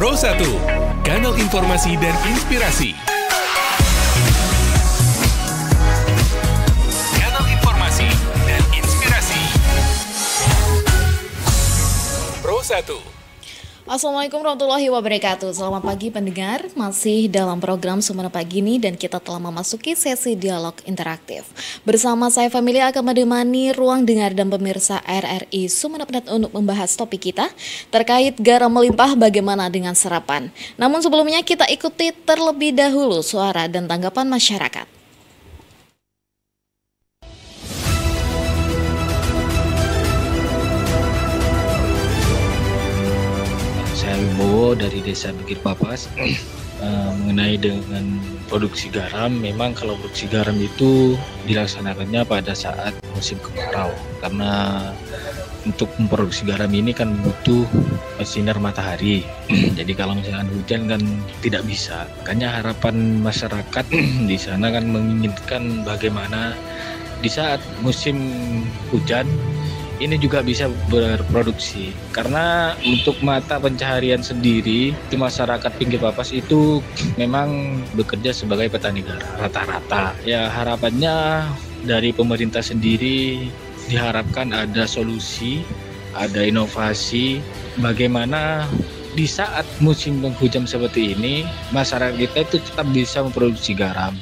Pro 1, kanal informasi dan inspirasi. Kanal informasi dan inspirasi. Pro 1. Assalamualaikum warahmatullahi wabarakatuh. Selamat pagi pendengar, masih dalam program Sumeneb Pagi ini dan kita telah memasuki sesi dialog interaktif. Bersama saya Family akan menemani ruang dengar dan pemirsa RRI Sumeneb.net untuk membahas topik kita terkait garam melimpah bagaimana dengan serapan. Namun sebelumnya kita ikuti terlebih dahulu suara dan tanggapan masyarakat. Saya Wibowo dari Desa Bukit Papas. Mengenai dengan produksi garam, memang kalau produksi garam itu dilaksanakannya pada saat musim kemarau, karena untuk memproduksi garam ini kan butuh sinar matahari. Jadi kalau misalkan hujan kan tidak bisa. Makanya harapan masyarakat di sana kan menginginkan bagaimana di saat musim hujan ini juga bisa berproduksi, karena untuk mata pencaharian sendiri di masyarakat pinggir Papas itu memang bekerja sebagai petani garam rata-rata. Ya harapannya dari pemerintah sendiri diharapkan ada solusi, ada inovasi bagaimana di saat musim penghujan seperti ini masyarakat kita itu tetap bisa memproduksi garam.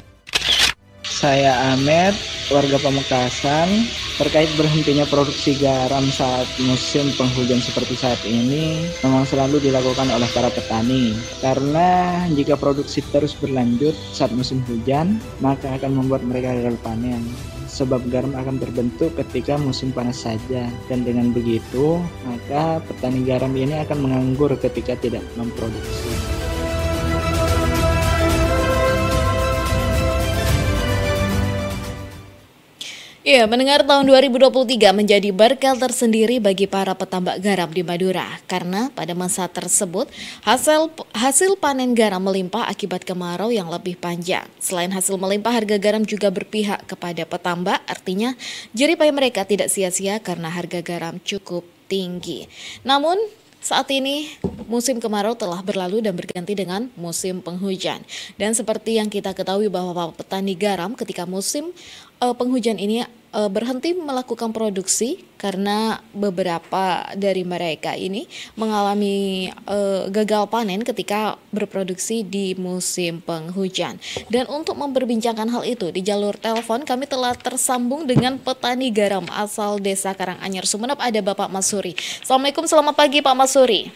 Saya Ahmed, warga Pamekasan. Terkait berhentinya produksi garam saat musim penghujan seperti saat ini memang selalu dilakukan oleh para petani, karena jika produksi terus berlanjut saat musim hujan maka akan membuat mereka gagal panen, sebab garam akan terbentuk ketika musim panas saja, dan dengan begitu maka petani garam ini akan menganggur ketika tidak memproduksi. Ya, mendengar tahun 2023 menjadi berkah tersendiri bagi para petambak garam di Madura, karena pada masa tersebut hasil panen garam melimpah akibat kemarau yang lebih panjang. Selain hasil melimpah, harga garam juga berpihak kepada petambak, artinya jerih payah mereka tidak sia-sia karena harga garam cukup tinggi. Namun saat ini musim kemarau telah berlalu dan berganti dengan musim penghujan. Dan seperti yang kita ketahui bahwa petani garam ketika musim penghujan ini berhenti melakukan produksi karena beberapa dari mereka ini mengalami gagal panen ketika berproduksi di musim penghujan. Dan untuk memperbincangkan hal itu di jalur telepon kami telah tersambung dengan petani garam asal Desa Karanganyar Sumeneb, ada Bapak Masuri. Assalamualaikum, selamat pagi Pak Masuri.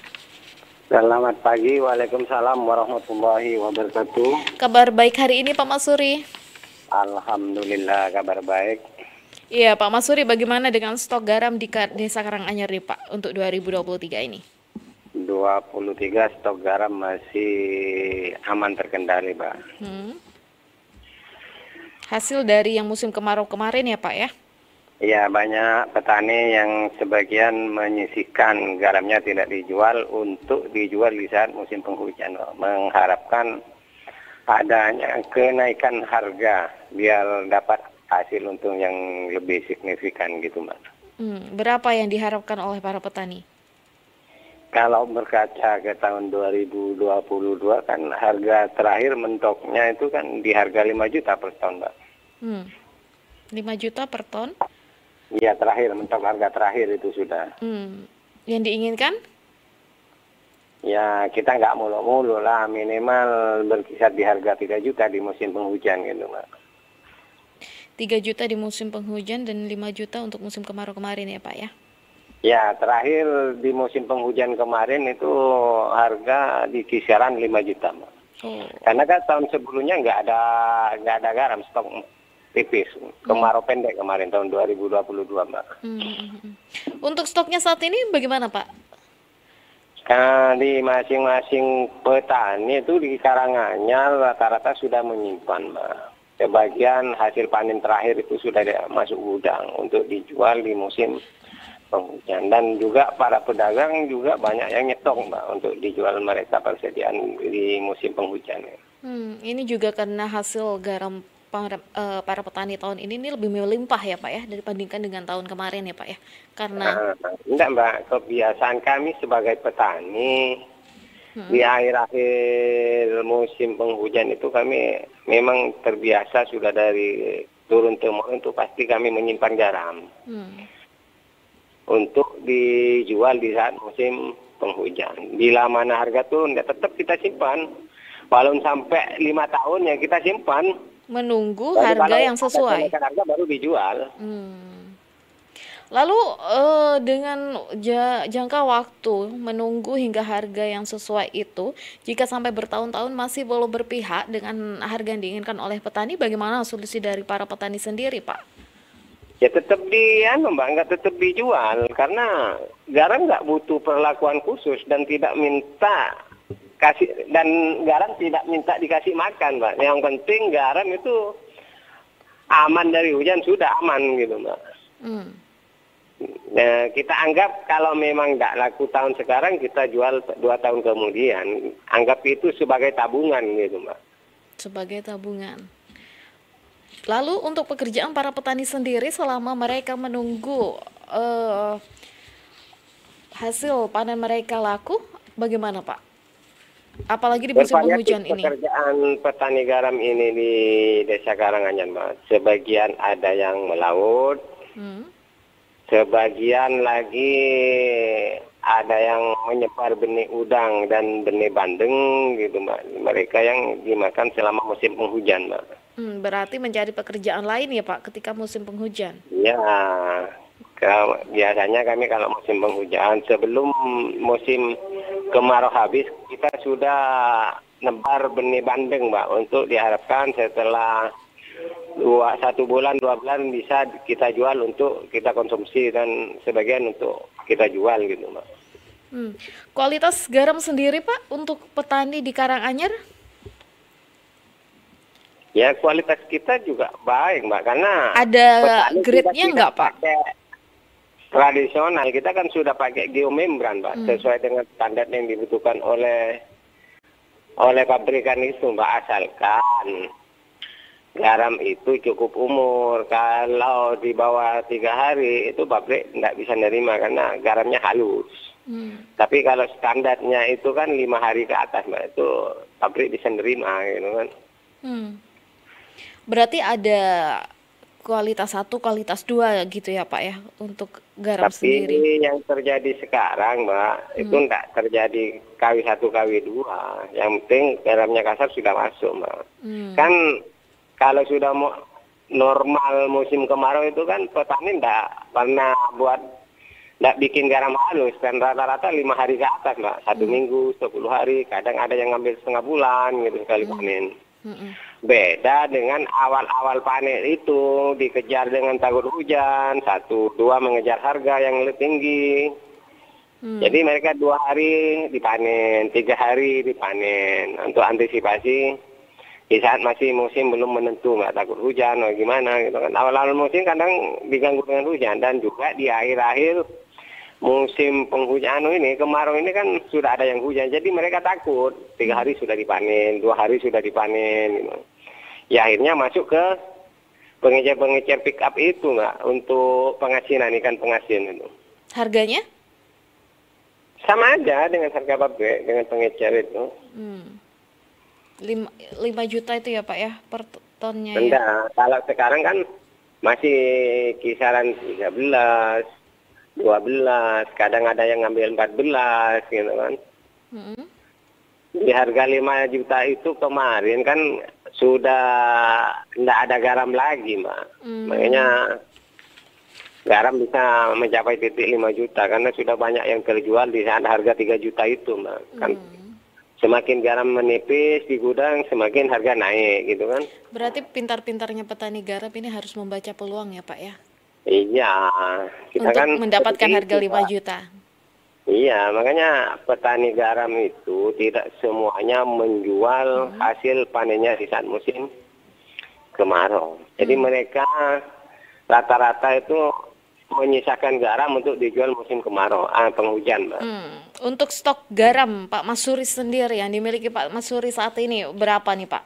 Selamat pagi, waalaikumsalam warahmatullahi wabarakatuh. Kabar baik hari ini Pak Masuri? Alhamdulillah kabar baik. Iya Pak Masuri, bagaimana dengan stok garam di Desa Karanganyar nih Pak untuk 2023 ini? 23 stok garam masih aman terkendali Pak. Hasil dari yang musim kemarau kemarin ya Pak ya? Ya, banyak petani yang sebagian menyisihkan garamnya tidak dijual untuk dijual di saat musim penghujan, mengharapkan adanya kenaikan harga biar dapat hasil untung yang lebih signifikan gitu Mbak. Berapa yang diharapkan oleh para petani? Kalau berkaca ke tahun 2022 kan harga terakhir mentoknya itu kan di harga 5 juta per ton Mbak. 5 juta per ton? Iya, terakhir mentok harga terakhir itu sudah. Yang diinginkan? Ya kita nggak mulu-mulu lah, minimal berkisar di harga 3 juta di musim penghujan gitu Mbak. 3 juta di musim penghujan dan 5 juta untuk musim kemarau kemarin ya Pak ya? Ya, terakhir di musim penghujan kemarin itu harga di kisaran 5 juta Mbak. Karena kan tahun sebelumnya nggak ada garam, stok tipis, kemarau pendek kemarin tahun 2022 Mbak. Untuk stoknya saat ini bagaimana Pak? Di masing-masing petani itu di Karanganyar rata-rata sudah menyimpan Mbak. Sebagian hasil panen terakhir itu sudah masuk gudang untuk dijual di musim penghujan, dan juga para pedagang juga banyak yang nyetok Mbak untuk dijual mereka persediaan di musim penghujan. Ini juga karena hasil garam para petani tahun ini lebih melimpah ya Pak ya dibandingkan dengan tahun kemarin ya Pak ya, karena enggak Mbak, kebiasaan kami sebagai petani Di akhir-akhir musim penghujan itu kami memang terbiasa sudah dari turun temurun itu pasti kami menyimpan garam untuk dijual di saat musim penghujan. Bila mana harga turun, ya tetap kita simpan. Walaupun sampai 5 tahun ya kita simpan. Menunggu Jadi harga kalau yang sesuai. ada kenaikan harga baru dijual. Lalu dengan jangka waktu menunggu hingga harga yang sesuai itu, jika sampai bertahun-tahun masih belum berpihak dengan harga yang diinginkan oleh petani, bagaimana solusi dari para petani sendiri, Pak? Ya tetap nggak tetap dijual karena garam nggak butuh perlakuan khusus dan tidak minta garam tidak minta dikasih makan, Mbak. Yang penting garam itu aman dari hujan, sudah aman gitu, Mbak. Nah, kita anggap kalau memang tidak laku tahun sekarang, kita jual 2 tahun kemudian. Anggap itu sebagai tabungan gitu, Mbak. Sebagai tabungan. Lalu untuk pekerjaan para petani sendiri selama mereka menunggu hasil panen mereka laku, bagaimana, Pak? Apalagi di musim penghujan ini. Pekerjaan petani garam ini di Desa Karanganyar, Mbak. Sebagian ada yang melaut. Sebagian lagi ada yang menyebar benih udang dan benih bandeng gitu, Mbak. Mereka yang dimakan selama musim penghujan, Mbak. Berarti mencari pekerjaan lain ya, Pak, ketika musim penghujan? Ya, biasanya kami kalau musim penghujan, sebelum musim kemarau habis, kita sudah nebar benih bandeng, Mbak, untuk diharapkan setelah 1 bulan 2 bulan bisa kita jual untuk kita konsumsi dan sebagian untuk kita jual gitu, Mbak. Kualitas garam sendiri, Pak, untuk petani di Karanganyar? Ya, kualitas kita juga baik, Mbak, karena ada grade-nya nggak, Pak? Tradisional kita kan sudah pakai geomembran, Pak, sesuai dengan standar yang dibutuhkan oleh pabrikan itu, Mbak, asalkan garam itu cukup umur. Kalau di bawah 3 hari itu pabrik tidak bisa nerima karena garamnya halus. Tapi kalau standarnya itu kan 5 hari ke atas, Mbak, itu pabrik bisa nerima gitu kan. Berarti ada kualitas 1, kualitas 2 gitu ya, Pak, ya, untuk garam sendiri. Tapi yang terjadi sekarang, Mbak, itu tidak terjadi KW1, KW2. Yang penting garamnya kasar sudah masuk, Mbak. Kan kalau sudah normal musim kemarau itu kan petani tidak pernah tidak bikin garam halus, dan rata-rata 5 hari ke atas, Mbak. 1 minggu, 10 hari, kadang ada yang ngambil setengah bulan gitu sekali panen. Beda dengan awal-awal panen itu dikejar dengan takut hujan, 1-2 mengejar harga yang lebih tinggi. Jadi mereka 2 hari dipanen, 3 hari dipanen untuk antisipasi di saat masih musim belum menentu, nggak takut hujan atau gimana gitu kan. Awal-awal musim kadang diganggu dengan hujan, dan juga di akhir-akhir musim penghujan ini, kemarau ini kan sudah ada yang hujan, jadi mereka takut. 3 hari sudah dipanen, 2 hari sudah dipanen gitu. Ya akhirnya masuk ke pengecer-pengecer pick up itu, Mbak, untuk pengasinan, ikan pengasin itu. Harganya? Sama aja dengan harga pabrik, dengan pengecer itu. 5 juta itu ya, Pak, ya, per tonnya ya? Enggak, kalau sekarang kan masih kisaran 13, 12, kadang ada yang ngambil 14 gitu kan. Di harga 5 juta itu kemarin kan sudah tidak ada garam lagi, Mbak. Makanya garam bisa mencapai titik 5 juta karena sudah banyak yang terjual di saat harga 3 juta itu, Mbak. Kan semakin garam menipis di gudang, semakin harga naik gitu kan. Berarti pintar-pintarnya petani garam ini harus membaca peluang ya, Pak, ya? Iya, kita untuk kan mendapatkan harga 5 juta. Iya, makanya petani garam itu tidak semuanya menjual hasil panennya di saat musim kemarau. Jadi mereka rata-rata itu menyisakan garam untuk dijual musim kemarau, penghujan, Mbak. Untuk stok garam Pak Masuri sendiri yang dimiliki Pak Masuri saat ini berapa nih, Pak?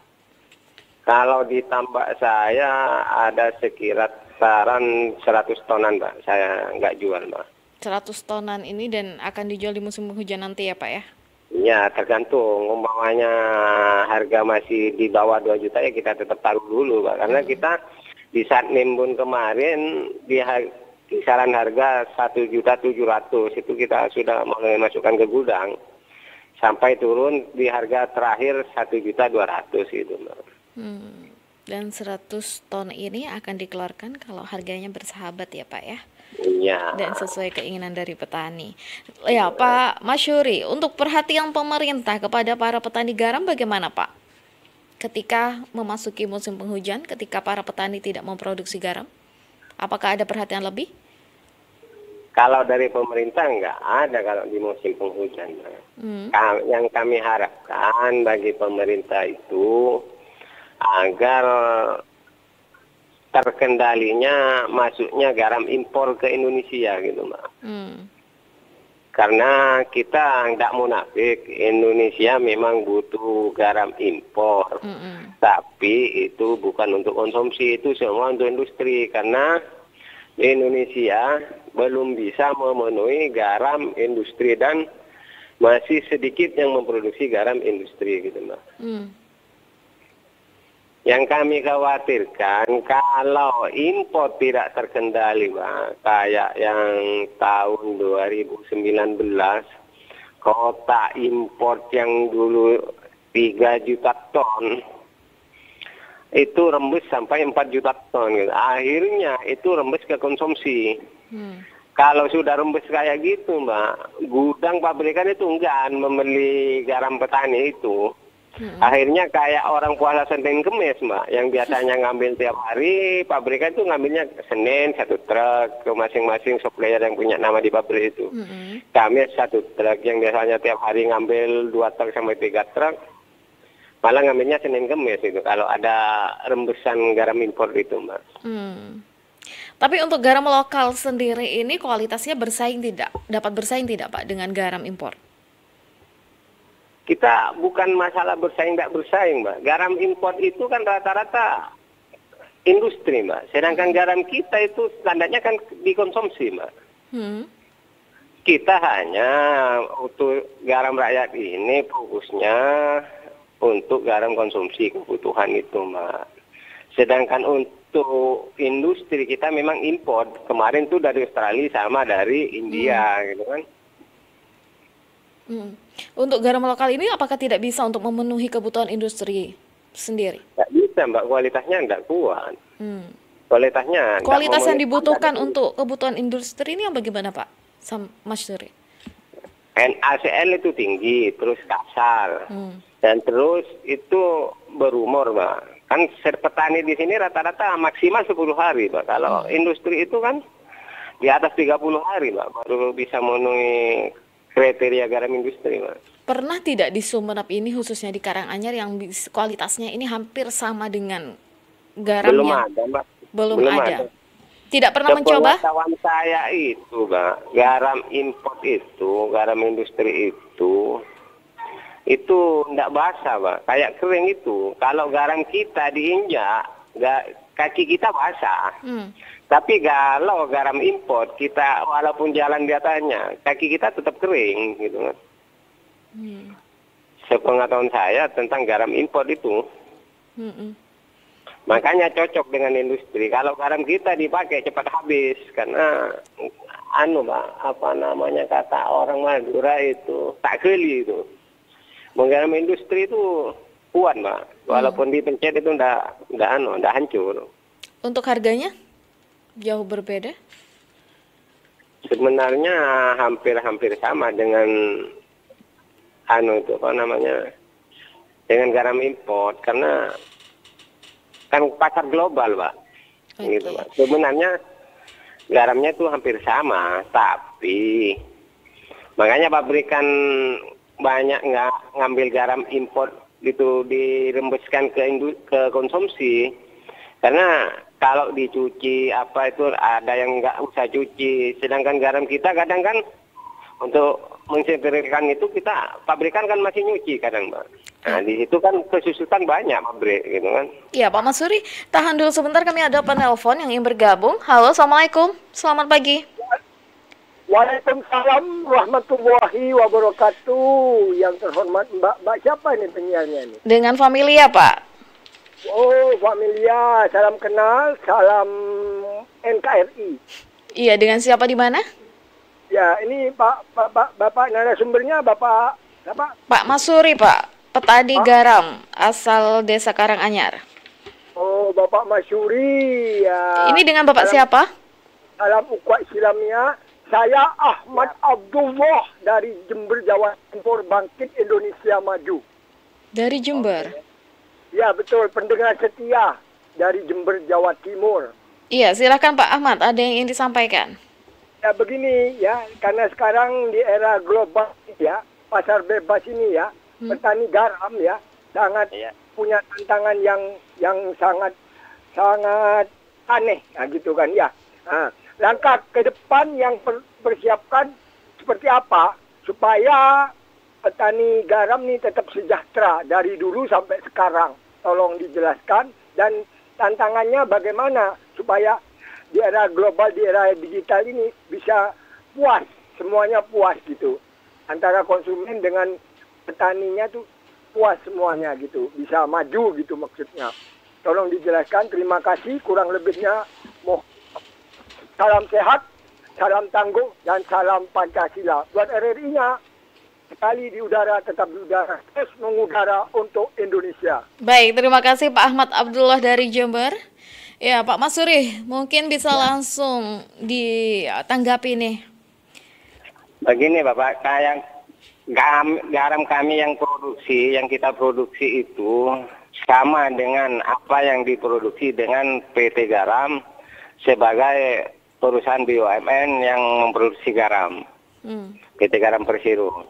Kalau di tambak saya ada sekitaran 100 tonan, Mbak. Saya nggak jual, Mbak. 100 tonan ini dan akan dijual di musim penghujan nanti ya, Pak, ya? Ya, tergantung. Umpamanya harga masih di bawah 2 juta ya kita tetap taruh dulu, Pak. Karena kita di saat nimbun kemarin kisaran harga 1.700.000 itu kita sudah mulai masukkan ke gudang. Sampai turun di harga terakhir 1.200.000 gitu, Mbak. Dan 100 ton ini akan dikeluarkan kalau harganya bersahabat ya Pak ya? Iya. Dan sesuai keinginan dari petani. Ya Pak Masyuri, untuk perhatian pemerintah kepada para petani garam bagaimana Pak? Ketika memasuki musim penghujan, ketika para petani tidak memproduksi garam, apakah ada perhatian lebih? Kalau dari pemerintah nggak ada kalau di musim penghujan. Yang kami harapkan bagi pemerintah itu agar terkendalinya masuknya garam impor ke Indonesia gitu, Mbak. Karena kita nggak munafik, Indonesia memang butuh garam impor. Tapi itu bukan untuk konsumsi, itu semua untuk industri. Karena Indonesia belum bisa memenuhi garam industri dan masih sedikit yang memproduksi garam industri gitu, Mbak. Yang kami khawatirkan kalau impor tidak terkendali, Mbak, kayak yang tahun 2019, kota impor yang dulu 3 juta ton, itu rembes sampai 4 juta ton. Gitu. Akhirnya itu rembes ke konsumsi. Kalau sudah rembes kayak gitu, Mbak, gudang pabrikan itu enggan membeli garam petani itu. Akhirnya kayak orang puasa Senin Kemis, Mbak, yang biasanya ngambil tiap hari, pabrikan itu ngambilnya Senin 1 truk ke masing-masing supplier yang punya nama di pabrik itu. Kamis 1 truk, yang biasanya tiap hari ngambil 2 truk sampai 3 truk, malah ngambilnya Senin Kemis itu. Kalau ada rembesan garam impor itu, Mbak. Tapi untuk garam lokal sendiri ini kualitasnya bersaing tidak? Dapat bersaing tidak Pak dengan garam impor? Kita bukan masalah bersaing tidak bersaing, Mbak. Garam impor itu kan rata-rata industri, Mbak. Sedangkan garam kita itu standarnya kan dikonsumsi, Mbak. Kita hanya untuk garam rakyat ini fokusnya untuk garam konsumsi kebutuhan itu, Mbak. Sedangkan untuk industri kita memang impor. Kemarin tuh dari Australia sama dari India, gitu kan. Untuk garam lokal ini apakah tidak bisa untuk memenuhi kebutuhan industri sendiri? Tidak bisa, Mbak. Kualitasnya tidak kuat. Kualitas yang dibutuhkan untuk kebutuhan industri ini yang bagaimana, Pak? Mas Suri? NaCl itu tinggi, terus kasar. Dan terus itu berumur, Mbak. Kan petani di sini rata-rata maksimal 10 hari, Mbak. Kalau industri itu kan di atas 30 hari, Mbak, baru bisa memenuhi kriteria garam industri, Mbak. Pernah tidak di Sumeneb ini khususnya di Karanganyar yang kualitasnya ini hampir sama dengan garam Belum yang ada, Mbak. belum ada. Tidak pernah mencoba? Kawan saya itu, Mbak, garam import itu, garam industri itu enggak basah, Mbak. Kayak kering itu. Kalau garam kita diinjak, kaki kita basah. Tapi kalau garam import kita walaupun jalan di atasnya, kaki kita tetap kering gitu kan. Sepengetahuan saya tentang garam import itu. Makanya cocok dengan industri. Kalau garam kita dipakai cepat habis karena Mbak, apa namanya kata orang Madura itu, tak geli itu. Menggaram industri itu kuat, Mbak. Walaupun dipencet itu enggak hancur. Untuk harganya jauh berbeda? Sebenarnya hampir sama dengan dengan garam import karena kan pasar global, Pak. Gitu, Pak. Sebenarnya garamnya itu hampir sama, tapi makanya pabrikan banyak nggak ngambil garam import itu dirembeskan ke konsumsi karena kalau dicuci apa itu ada yang nggak usah cuci, sedangkan garam kita kadang kan untuk mensterilkan itu kita pabrikan kan masih nyuci kadang, Mbak. Nah di situ kan kesusutan banyak pabrik gitu kan. Iya Pak Mas Suri, tahan dulu sebentar, kami ada penelpon yang ingin bergabung. Halo, assalamualaikum, selamat pagi. Waalaikumsalam warahmatullahi wabarakatuh. Yang terhormat Mbak siapa ini penyiarnya ini? Dengan Familia, Pak. Oh, Familia. Salam kenal, salam NKRI. Iya, dengan siapa di mana? Ya, ini Bapak narasumbernya Bapak siapa? Pak Masuri, Pak. Petani garam asal Desa Karanganyar. Oh, Bapak Masyuri. Ya. Ini dengan Bapak siapa? Salam ukhuwah Islamiyah. Saya Ahmad Abdullah dari Jember, Jawa Timur, Bangkit Indonesia Maju. Dari Jember? Ya, betul. Pendengar setia dari Jember, Jawa Timur. Iya, silakan Pak Ahmad. Ada yang ingin disampaikan? Ya, begini ya. Karena sekarang di era global ya, pasar bebas ini ya, petani garam ya, sangat punya tantangan yang sangat aneh, nah, gitu kan ya. Nah, langkah ke depan yang persiapkan seperti apa supaya petani garam ini tetap sejahtera dari dulu sampai sekarang. Tolong dijelaskan, dan tantangannya bagaimana supaya di era global, di era digital ini bisa puas, semuanya puas gitu. Antara konsumen dengan petaninya tuh puas semuanya gitu, bisa maju gitu maksudnya. Tolong dijelaskan, terima kasih, kurang lebihnya salam sehat, salam tangguh, dan salam Pancasila. Buat RRI-nya, sekali di udara, tetap di udara. Terus mengudara untuk Indonesia. Baik, terima kasih Pak Ahmad Abdullah dari Jember. Ya, Pak Masuri, mungkin bisa langsung ditanggapi nih. Begini Bapak, kayak garam kami yang kita produksi itu sama dengan apa yang diproduksi dengan PT Garam sebagai perusahaan BUMN yang memproduksi garam, PT Garam Persero.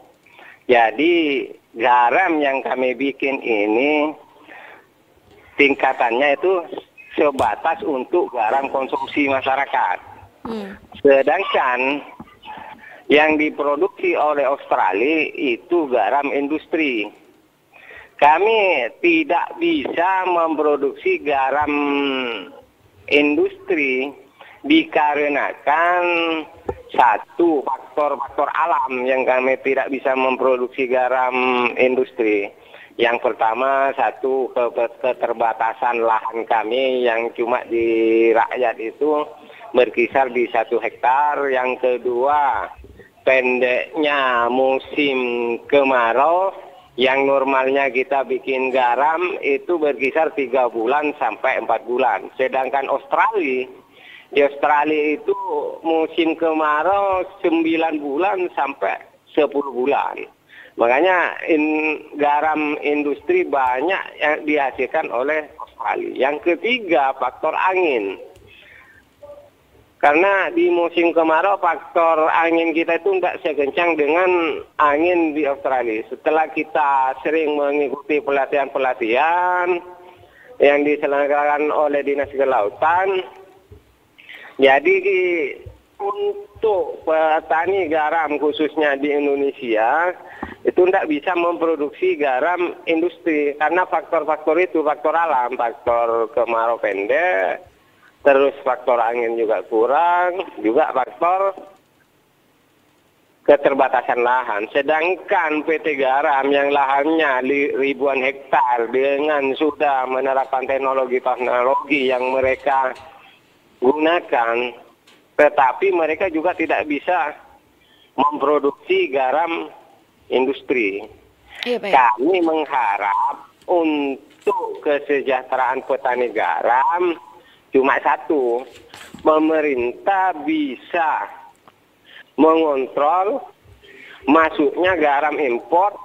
Jadi garam yang kami bikin ini tingkatannya itu sebatas untuk garam konsumsi masyarakat. Sedangkan yang diproduksi oleh Australia itu garam industri. Kami tidak bisa memproduksi garam industri dikarenakan satu faktor alam yang kami tidak bisa memproduksi garam industri. Yang pertama, satu keterbatasan lahan kami yang cuma di rakyat itu berkisar di 1 hektar. Yang kedua, pendeknya musim kemarau yang normalnya kita bikin garam itu berkisar 3 bulan sampai 4 bulan. Sedangkan di Australia itu musim kemarau 9 bulan sampai 10 bulan. Makanya garam industri banyak yang dihasilkan oleh Australia. Yang ketiga, faktor angin. Karena di musim kemarau faktor angin kita itu tidak sekencang dengan angin di Australia. Setelah kita sering mengikuti pelatihan-pelatihan yang diselenggarakan oleh Dinas Kelautan, jadi untuk petani garam khususnya di Indonesia itu tidak bisa memproduksi garam industri karena faktor-faktor itu, faktor alam, faktor kemarau pendek, terus faktor angin juga kurang, juga faktor keterbatasan lahan. Sedangkan PT Garam yang lahannya ribuan hektar dengan sudah menerapkan teknologi yang mereka gunakan, tetapi mereka juga tidak bisa memproduksi garam industri. Iya, baik. Kami mengharap untuk kesejahteraan petani garam cuma satu, pemerintah bisa mengontrol masuknya garam impor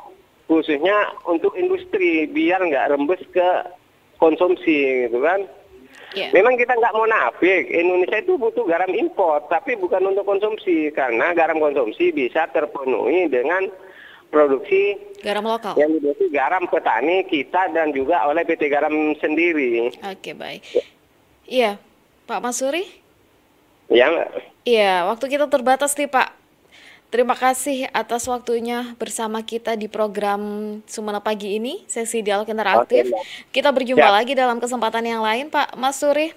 khususnya untuk industri biar nggak rembes ke konsumsi gitu kan. Yeah. Memang kita nggak munafik, Indonesia itu butuh garam impor, tapi bukan untuk konsumsi, karena garam konsumsi bisa terpenuhi dengan produksi garam lokal. Yang dibutuhkan garam petani kita dan juga oleh PT Garam sendiri. Oke, baik. Iya, Pak Masuri? Ya, Mbak. Iya, waktu kita terbatas nih, Pak. Terima kasih atas waktunya bersama kita di program Sumeneb Pagi ini, sesi dialog interaktif. Oke, kita berjumpa Siap. lagi dalam kesempatan yang lain, Pak Masuri.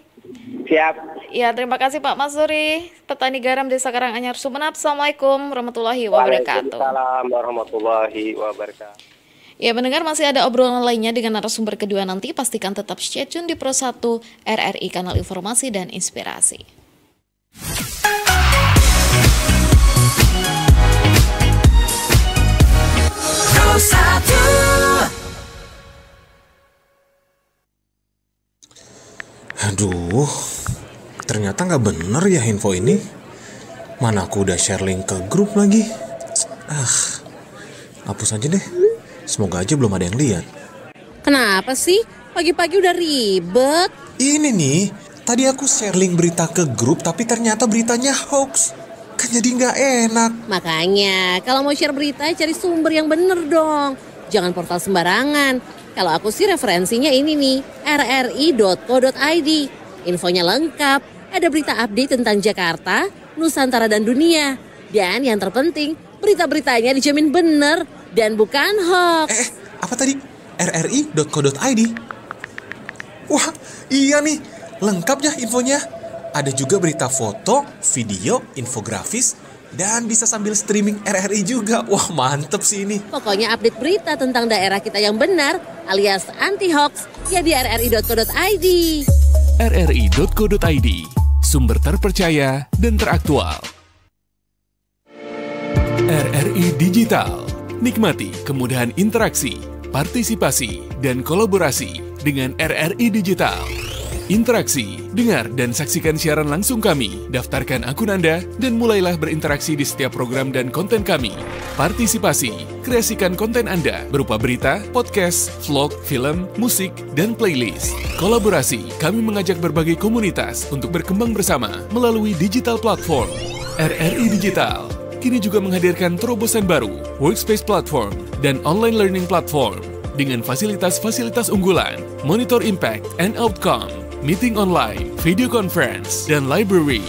Siap. Ya, terima kasih Pak Masuri, petani garam Desa Karanganyar Sumeneb. Assalamualaikum warahmatullahi wabarakatuh. Waalaikumsalam warahmatullahi wabarakatuh. Ya, mendengar masih ada obrolan lainnya dengan narasumber kedua nanti. Pastikan tetap stay tune di Pro 1 RRI, kanal informasi dan inspirasi. Pro 1. Aduh, ternyata nggak bener ya info ini. Mana aku udah share link ke grup lagi. Hapus aja deh. Semoga aja belum ada yang lihat. Kenapa sih? Pagi-pagi udah ribet. Ini nih, tadi aku share link berita ke grup tapi ternyata beritanya hoax. Kan jadi nggak enak. Makanya, kalau mau share berita cari sumber yang bener dong. Jangan portal sembarangan. Kalau aku sih referensinya ini nih, rri.co.id. Infonya lengkap, ada berita update tentang Jakarta, Nusantara dan dunia. Dan yang terpenting, berita-beritanya dijamin bener dan bukan hoax. Apa tadi? rri.co.id? Wah, iya nih, lengkap ya infonya. Ada juga berita foto, video, infografis, dan bisa sambil streaming RRI juga. Wah, mantep sih ini. Pokoknya update berita tentang daerah kita yang benar alias anti-hoax ya di rri.co.id. rri.co.id, sumber terpercaya dan teraktual. RRI Digital, nikmati kemudahan interaksi, partisipasi, dan kolaborasi dengan RRI Digital. Interaksi, dengar dan saksikan siaran langsung kami, daftarkan akun Anda, dan mulailah berinteraksi di setiap program dan konten kami. Partisipasi, kreasikan konten Anda berupa berita, podcast, vlog, film, musik, dan playlist. Kolaborasi, kami mengajak berbagai komunitas untuk berkembang bersama melalui digital platform. RRI Digital kini juga menghadirkan terobosan baru, workspace platform, dan online learning platform dengan fasilitas-fasilitas unggulan, monitor impact and outcome, meeting online, video conference, dan library.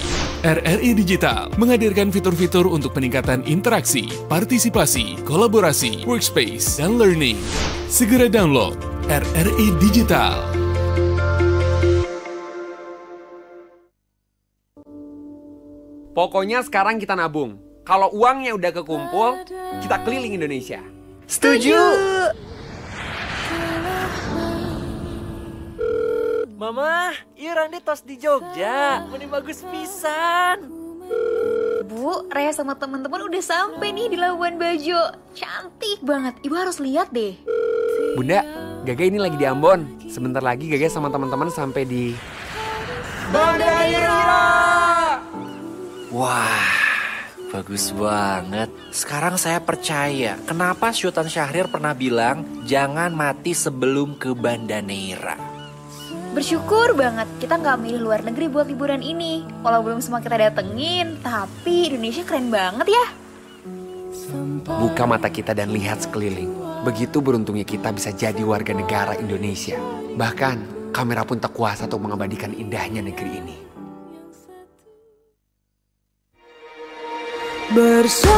RRI Digital menghadirkan fitur-fitur untuk peningkatan interaksi, partisipasi, kolaborasi, workspace, dan learning. Segera download RRI Digital. Pokoknya sekarang kita nabung. Kalau uangnya udah kekumpul, kita keliling Indonesia. Setuju! Mama, iya Randi tos di Jogja, meni bagus pisan. Bu, Raya sama teman-teman udah sampai nih di Labuan Bajo. Cantik banget, Ibu harus lihat deh. Bunda, Gaga ini lagi di Ambon. Sebentar lagi Gaga sama teman-teman sampai di Banda Neira. Wah, bagus banget. Sekarang saya percaya kenapa Sultan Syahrir pernah bilang jangan mati sebelum ke Banda Neira. Bersyukur banget kita nggak milih luar negeri buat liburan ini. Walau belum semua kita datengin, tapi Indonesia keren banget ya. Buka mata kita dan lihat sekeliling. Begitu beruntungnya kita bisa jadi warga negara Indonesia. Bahkan kamera pun tak kuasa untuk mengabadikan indahnya negeri ini. Bersatulah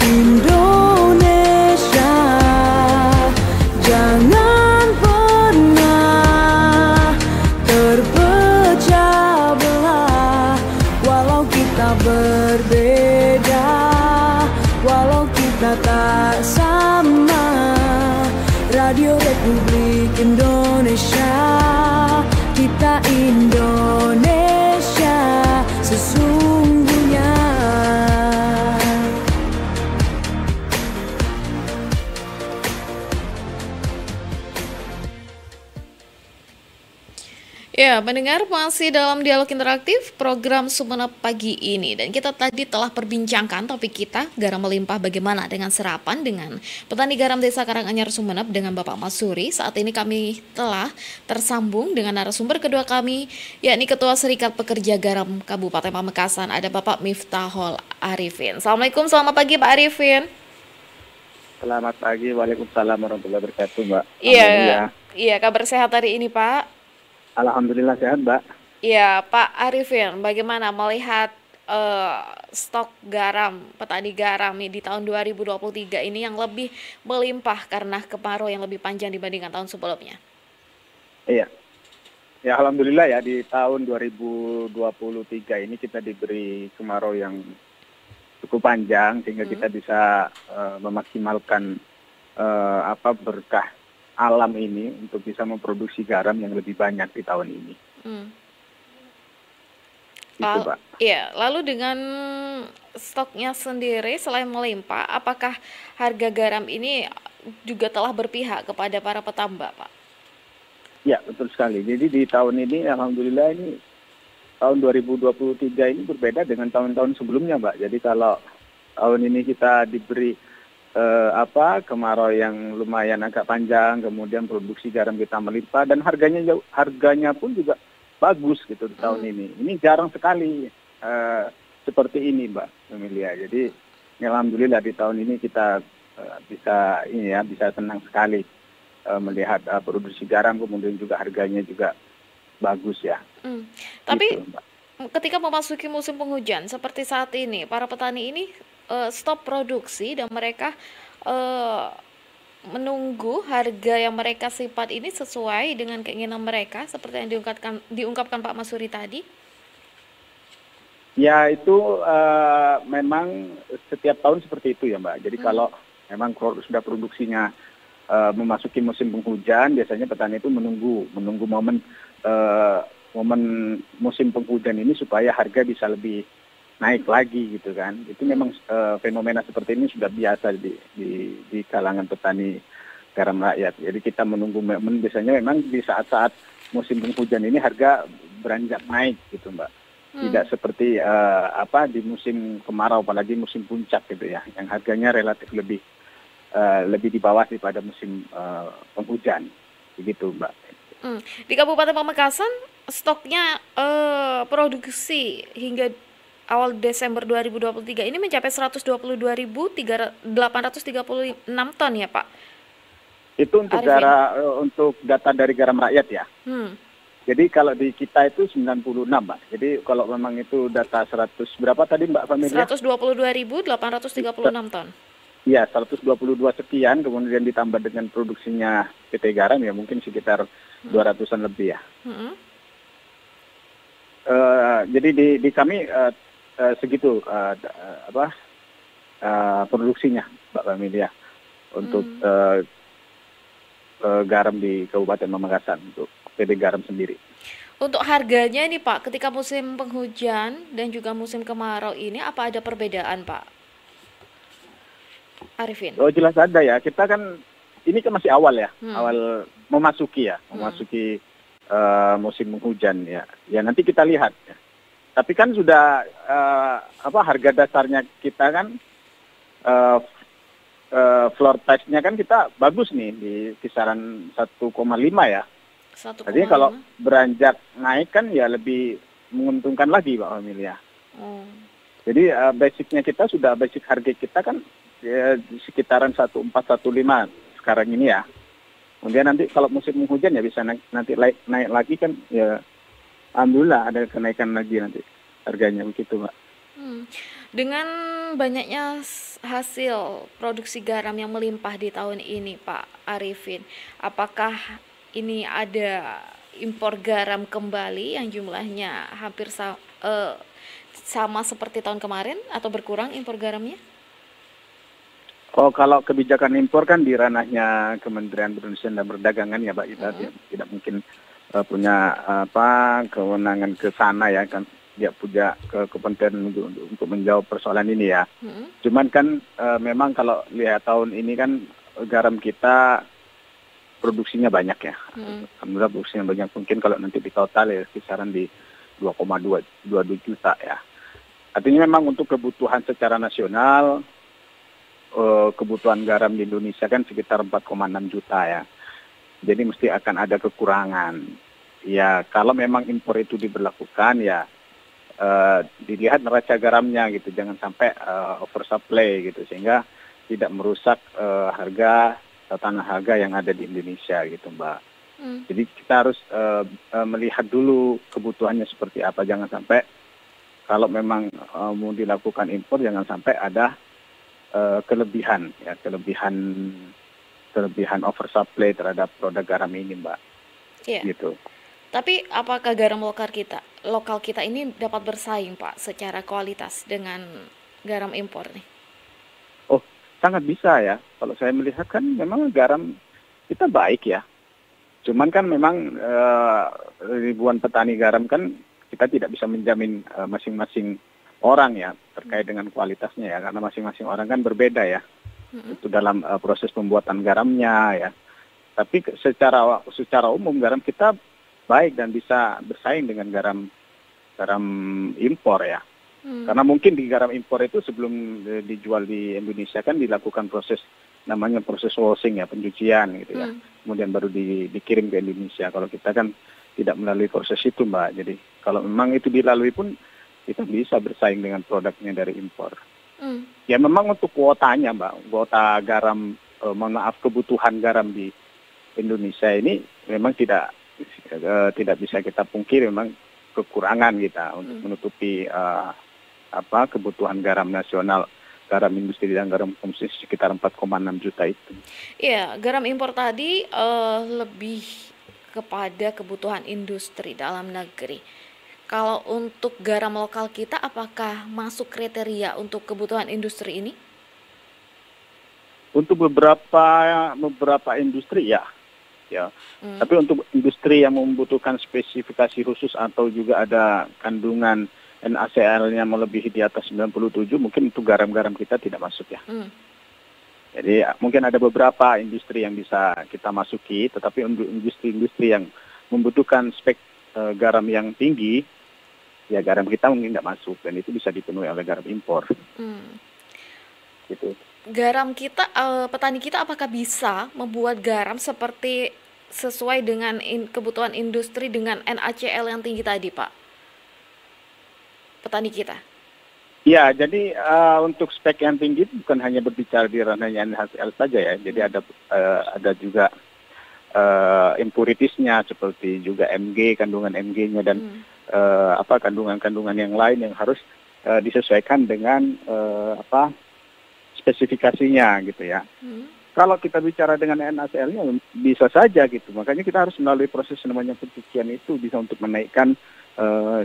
Indonesia, jangan pernah terpecah belah. Walau kita berbeda, walau kita tak sama, Radio Republik Indonesia, kita Indonesia sesungguhnya. Ya, mendengar masih dalam dialog interaktif program Sumeneb pagi ini. Dan kita tadi telah perbincangkan topik kita, garam melimpah bagaimana dengan serapan dengan petani garam Desa Karanganyar Sumeneb dengan Bapak Masuri. Saat ini kami telah tersambung dengan narasumber kedua kami, yakni Ketua Serikat Pekerja Garam Kabupaten Pamekasan, ada Bapak Miftahul Arifin. Assalamualaikum, selamat pagi Pak Arifin. Selamat pagi, waalaikumsalam warahmatullahi wabarakatuh, Mbak. Iya, kabar sehat hari ini Pak? Alhamdulillah sehat, Mbak. Ya, Pak Arifin, bagaimana melihat stok garam, petani garam di tahun 2023 ini yang lebih melimpah karena kemarau yang lebih panjang dibandingkan tahun sebelumnya? Iya. Ya alhamdulillah ya di tahun 2023 ini kita diberi kemarau yang cukup panjang sehingga kita bisa memaksimalkan berkah alam ini untuk bisa memproduksi garam yang lebih banyak di tahun ini. Itu, Pak. Iya, lalu dengan stoknya sendiri selain melimpah, apakah harga garam ini juga telah berpihak kepada para petambak, Pak? Ya, betul sekali. Jadi di tahun ini alhamdulillah ini tahun 2023 ini berbeda dengan tahun-tahun sebelumnya, Mbak. Jadi kalau tahun ini kita diberi kemarau yang lumayan agak panjang, kemudian produksi garam kita melimpah dan harganya pun juga bagus gitu di tahun ini. Ini jarang sekali seperti ini, Mbak Emilia. Jadi alhamdulillah di tahun ini kita bisa senang sekali melihat produksi garam, kemudian juga harganya juga bagus ya. Tapi gitu, Mbak. ketika memasuki musim penghujan seperti saat ini, para petani ini stop produksi dan mereka menunggu harga yang mereka simpan ini sesuai dengan keinginan mereka seperti yang diungkapkan Pak Masuri tadi. Ya itu memang setiap tahun seperti itu ya, Mbak. Jadi kalau memang sudah produksinya memasuki musim penghujan, biasanya petani itu menunggu momen musim penghujan ini supaya harga bisa lebih naik lagi gitu kan. Itu memang fenomena seperti ini sudah biasa di kalangan petani garam rakyat. Jadi kita menunggu momen, biasanya memang di saat-saat musim penghujan ini harga beranjak naik gitu, Mbak. Tidak seperti di musim kemarau, apalagi musim puncak gitu ya, yang harganya relatif lebih di bawah daripada musim penghujan, begitu, Mbak. Di Kabupaten Pamekasan stoknya produksi hingga awal Desember 2023 ini mencapai 122.836 ton ya, Pak? Itu untuk untuk data dari garam rakyat ya. Jadi kalau di kita itu 96, Mbak. Jadi kalau memang itu data 100 berapa tadi, Mbak Familia? 122.836 ton. Iya, 122 sekian, kemudian ditambah dengan produksinya PT Garam ya mungkin sekitar 200-an lebih ya. Jadi di kami segitu produksinya, Mbak Familia, untuk garam di Kabupaten Pamekasan untuk PT Garam sendiri. Untuk harganya nih Pak, ketika musim penghujan dan juga musim kemarau ini apa ada perbedaan, Pak Arifin? Oh jelas ada ya, kita kan ini kan masih awal ya, awal memasuki musim penghujan ya. Ya nanti kita lihat ya. Tapi kan sudah harga dasarnya kita kan floor price-nya kan kita bagus nih di kisaran 1,5 ya. Artinya kalau beranjak naik kan ya lebih menguntungkan lagi, Pak Amelia. Jadi basic harga kita kan di sekitaran 1415 sekarang ini ya. Kemudian nanti kalau musim penghujan ya bisa nanti naik lagi kan ya, alhamdulillah ada kenaikan lagi nanti harganya begitu, Mbak. Dengan banyaknya hasil produksi garam yang melimpah di tahun ini, Pak Arifin, apakah ini ada impor garam kembali yang jumlahnya hampir sama seperti tahun kemarin atau berkurang impor garamnya? Oh, kalau kebijakan impor kan di ranahnya Kementerian Perindustrian dan Perdagangan ya, Pak. Kita tidak mungkin punya kewenangan ke sana ya, kan dia punya kepentingan untuk menjawab persoalan ini ya. Cuman kan memang kalau lihat tahun ini kan garam kita produksinya banyak ya. Alhamdulillah produksinya banyak. Mungkin kalau nanti di total ya kisaran di 2,22 juta ya. Artinya memang untuk kebutuhan secara nasional kebutuhan garam di Indonesia kan sekitar 4,6 juta ya. Jadi mesti akan ada kekurangan. Ya kalau memang impor itu diberlakukan ya dilihat neraca garamnya gitu, jangan sampai oversupply gitu sehingga tidak merusak tatanan harga yang ada di Indonesia gitu, Mbak. Jadi kita harus melihat dulu kebutuhannya seperti apa, jangan sampai kalau memang mau dilakukan impor jangan sampai ada kelebihan oversupply terhadap produk garam ini, Mbak. Iya. gitu. Tapi apakah garam lokal kita ini dapat bersaing, Pak, secara kualitas dengan garam impor nih? Oh, sangat bisa ya. Kalau saya melihat kan memang garam kita baik ya. Cuman kan memang ribuan petani garam kan kita tidak bisa menjamin masing-masing orang ya terkait dengan kualitasnya ya, karena masing-masing orang kan berbeda ya. Itu dalam proses pembuatan garamnya ya. Tapi secara umum garam kita baik dan bisa bersaing dengan garam impor ya. Karena mungkin di garam impor itu sebelum dijual di Indonesia kan dilakukan proses namanya proses washing ya, pencucian gitu ya. Kemudian baru dikirim ke Indonesia. Kalau kita kan tidak melalui proses itu, Mbak. Jadi kalau memang itu dilalui pun kita bisa bersaing dengan produknya dari impor. Ya memang untuk kuotanya, Mbak, kuota garam, kebutuhan garam di Indonesia ini memang tidak bisa kita pungkiri, memang kekurangan kita untuk menutupi kebutuhan garam nasional, garam industri dan garam konsumsi sekitar 4,6 juta itu. Iya, garam impor tadi lebih kepada kebutuhan industri dalam negeri. Kalau untuk garam lokal kita, apakah masuk kriteria untuk kebutuhan industri ini? Untuk beberapa industri ya. Tapi untuk industri yang membutuhkan spesifikasi khusus atau juga ada kandungan NaCl-nya melebihi di atas 97, mungkin itu garam-garam kita tidak masuk ya. Jadi mungkin ada beberapa industri yang bisa kita masuki, tetapi untuk industri-industri yang membutuhkan spek garam yang tinggi, ya garam kita mungkin tidak masuk, dan itu bisa dipenuhi oleh garam impor. Gitu. Garam kita, petani kita apakah bisa membuat garam sesuai dengan kebutuhan industri dengan NaCl yang tinggi tadi, Pak? Petani kita. Ya, jadi untuk spek yang tinggi bukan hanya berbicara di ranahnya NaCl saja ya. Jadi ada juga impuritisnya seperti juga Mg, kandungan Mg-nya dan kandungan-kandungan yang lain yang harus disesuaikan dengan spesifikasinya gitu ya. Kalau kita bicara dengan NaCl-nya bisa saja gitu. Makanya kita harus melalui proses namanya pencucian itu bisa untuk menaikkan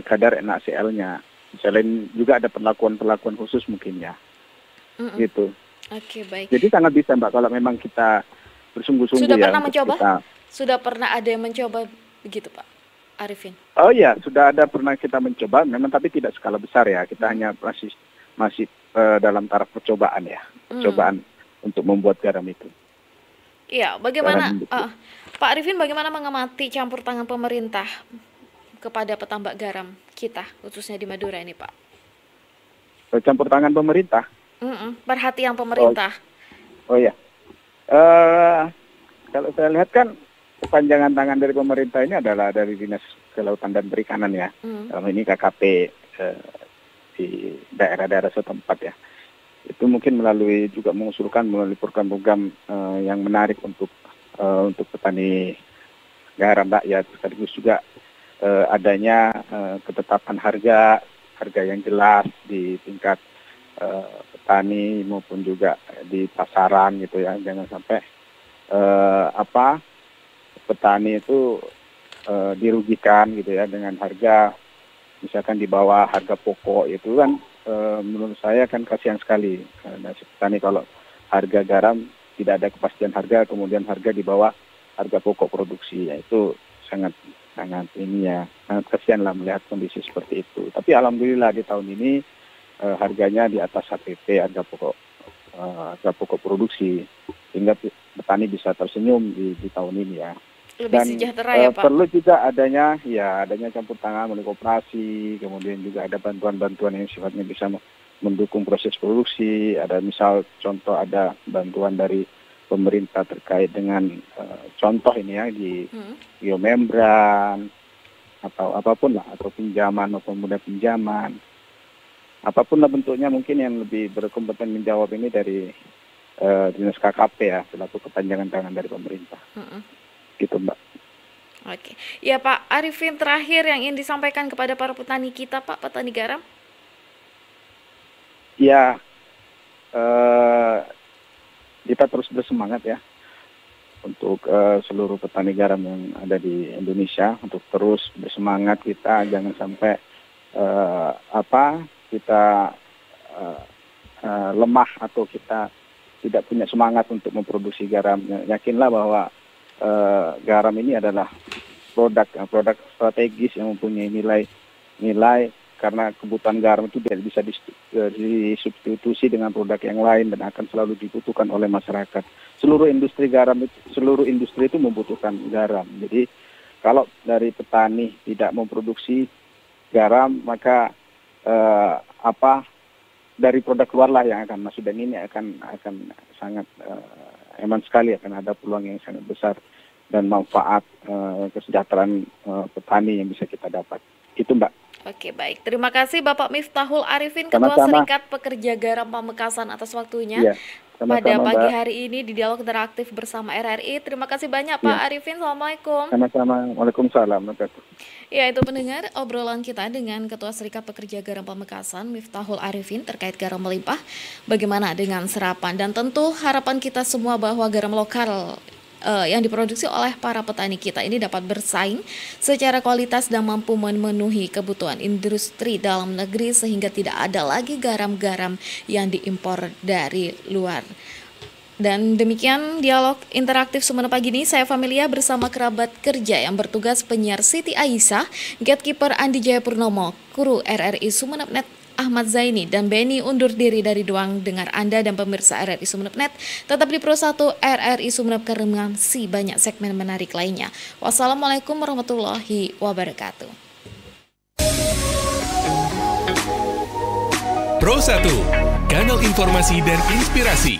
kadar NaCl-nya. Selain juga ada perlakuan khusus mungkin ya. Gitu. Oke, baik. Jadi sangat bisa, Mbak, kalau memang kita bersungguh-sungguh Sudah ya. pernah mencoba? Sudah pernah ada yang mencoba begitu, Pak Arifin? Oh iya, sudah ada pernah kita mencoba, memang tapi tidak skala besar ya. Kita hanya masih dalam taraf percobaan ya, percobaan untuk membuat garam itu. Iya, bagaimana Pak Arifin, bagaimana mengamati campur tangan pemerintah kepada petambak garam kita, khususnya di Madura ini, Pak? Campur tangan pemerintah? Perhatian pemerintah. Oh iya, kalau saya lihat kan kepanjangan tangan dari pemerintah ini adalah dari Dinas Kelautan dan Perikanan ya. Kalau ini KKP di daerah-daerah setempat ya. Itu mungkin juga mengusulkan melalui program-program yang menarik untuk petani garam rakyat, sekaligus juga adanya ketetapan harga yang jelas di tingkat petani maupun juga di pasaran gitu ya. Jangan sampai petani itu dirugikan gitu ya dengan harga misalkan di bawah harga pokok. Itu kan menurut saya kan kasihan sekali karena petani kalau harga garam tidak ada kepastian harga, kemudian harga di bawah harga pokok produksi, ya itu sangat kasihan lah melihat kondisi seperti itu. Tapi alhamdulillah di tahun ini harganya di atas HPP, harga pokok produksi, sehingga petani bisa tersenyum di tahun ini ya. Lebih sejahtera ya, Pak. Perlu juga adanya campur tangan melalui koperasi, kemudian juga ada bantuan-bantuan yang sifatnya bisa mendukung proses produksi. Ada contoh ada bantuan dari pemerintah terkait dengan contoh ini ya di biomembran atau apapun lah, atau pinjaman maupun mudah pinjaman. Apapun lah bentuknya, mungkin yang lebih berkompeten menjawab ini dari Dinas KKP ya, selaku kepanjangan tangan dari pemerintah. Gitu, Mbak. Oke. Ya, Pak Arifin, terakhir yang ingin disampaikan kepada para petani kita, Pak, petani garam? Ya, kita terus bersemangat ya untuk seluruh petani garam yang ada di Indonesia untuk terus bersemangat kita, jangan sampai kita lemah atau kita tidak punya semangat untuk memproduksi garam. Yakinlah bahwa garam ini adalah produk strategis yang mempunyai nilai karena kebutuhan garam itu tidak bisa disubstitusi dengan produk yang lain dan akan selalu dibutuhkan oleh masyarakat. Seluruh industri itu membutuhkan garam. Jadi kalau dari petani tidak memproduksi garam, maka dari produk luarlah yang akan masuk, dan ini akan sangat aman sekali, akan ada peluang yang sangat besar dan manfaat kesejahteraan petani yang bisa kita dapat. Itu, Mbak. Oke, baik. Terima kasih Bapak Miftahul Arifin, Ketua Serikat Pekerja Garam Pamekasan atas waktunya pada pagi hari ini di Dialog Interaktif bersama RRI. Terima kasih banyak Pak Arifin. Assalamualaikum. Sama-sama. Waalaikumsalam. Ya, itu pendengar obrolan kita dengan Ketua Serikat Pekerja Garam Pamekasan Miftahul Arifin terkait garam melimpah. Bagaimana dengan serapan, dan tentu harapan kita semua bahwa garam lokal yang diproduksi oleh para petani kita ini dapat bersaing secara kualitas dan mampu memenuhi kebutuhan industri dalam negeri sehingga tidak ada lagi garam-garam yang diimpor dari luar. Dan demikian Dialog Interaktif Sumeneb pagi ini. Saya Familia bersama kerabat kerja yang bertugas penyiar Siti Aisyah, gatekeeper Andi Jaya Purnomo, kru RRI Sumeneb Net Ahmad Zaini dan Beni undur diri dari ruang dengar Anda dan pemirsa RRI Sumeneb Net. Tetap di Pro 1 RRI Sumeneb karena masih banyak segmen menarik lainnya. Wassalamualaikum warahmatullahi wabarakatuh. Pro 1, kanal informasi dan inspirasi.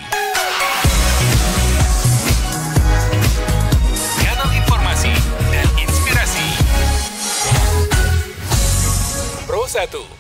Kanal informasi dan inspirasi. Pro 1.